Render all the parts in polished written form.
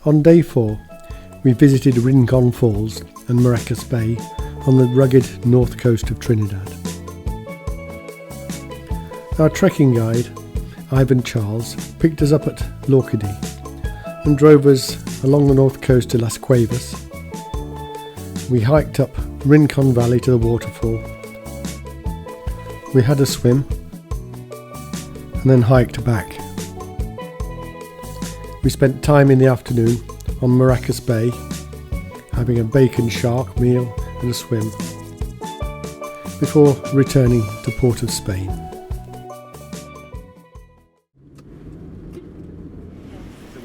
On day 4, we visited Rincon Falls and Maracas Bay on the rugged north coast of Trinidad. Our trekking guide, Ivan Charles, picked us up at Lorcadie and drove us along the north coast to Las Cuevas. We hiked up Rincon Valley to the waterfall. We had a swim and then hiked back. We spent time in the afternoon on Maracas Bay, having a bacon shark meal and a swim, before returning to Port of Spain.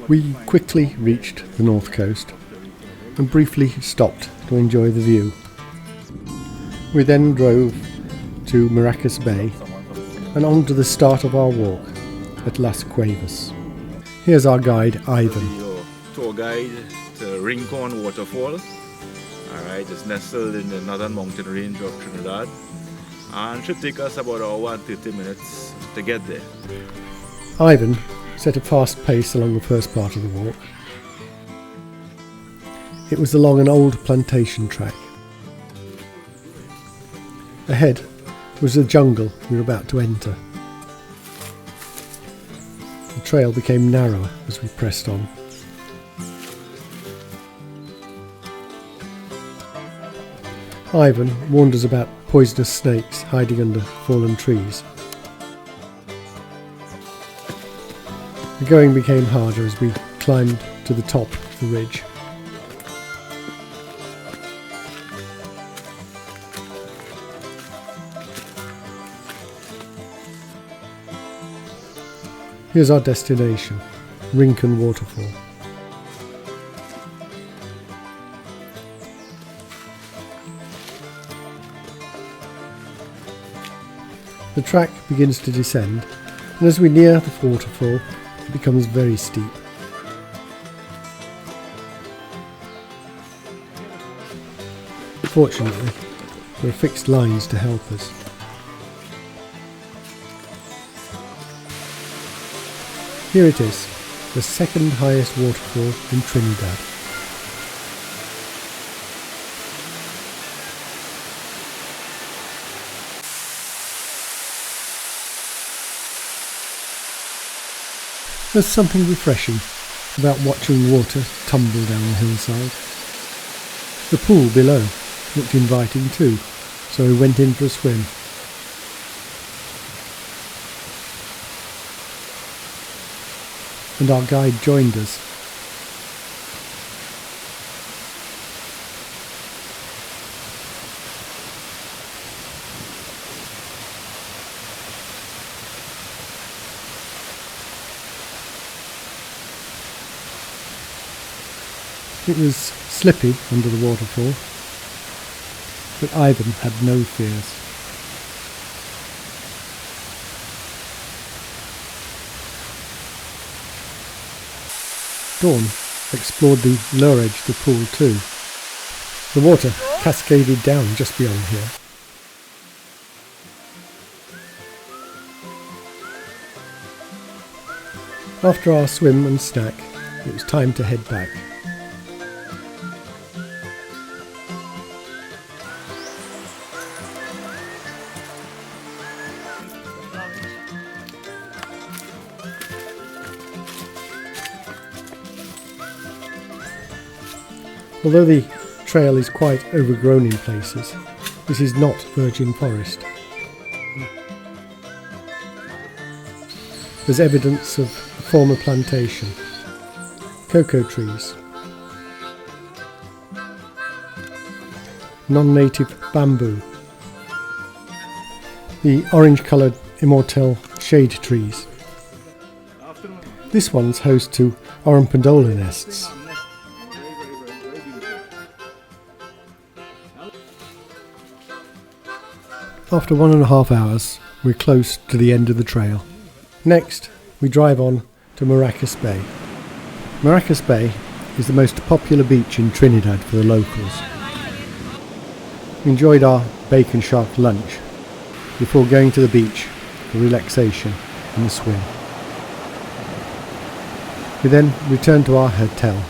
We quickly reached the north coast and briefly stopped to enjoy the view. We then drove to Maracas Bay and on to the start of our walk at Las Cuevas. Here's our guide, Ivan. Your tour guide to Rincon waterfall. Alright, it's nestled in the northern mountain range of Trinidad and should take us about an hour and 30 minutes to get there. Ivan set a fast pace along the first part of the walk. It was along an old plantation track. Ahead was the jungle we were about to enter. The trail became narrower as we pressed on. Ivan warned us about poisonous snakes hiding under fallen trees. The going became harder as we climbed to the top of the ridge. Here's our destination, Rincon Waterfall. The track begins to descend, and as we near the waterfall, it becomes very steep. Fortunately, there are fixed lines to help us. Here it is, the second highest waterfall in Trinidad. There's something refreshing about watching water tumble down the hillside. The pool below looked inviting too, so we went in for a swim. And our guide joined us. It was slippy under the waterfall, but Ivan had no fears. Dawn explored the lower edge of the pool too. The water cascaded down just beyond here. After our swim and snack, it was time to head back. Although the trail is quite overgrown in places, this is not virgin forest. There's evidence of a former plantation, cocoa trees, non-native bamboo, the orange-coloured immortelle shade trees. This one's host to orampondola nests. After 1.5 hours, we're close to the end of the trail. Next, we drive on to Maracas Bay. Maracas Bay is the most popular beach in Trinidad for the locals. We enjoyed our bacon shark lunch before going to the beach for relaxation and a swim. We then returned to our hotel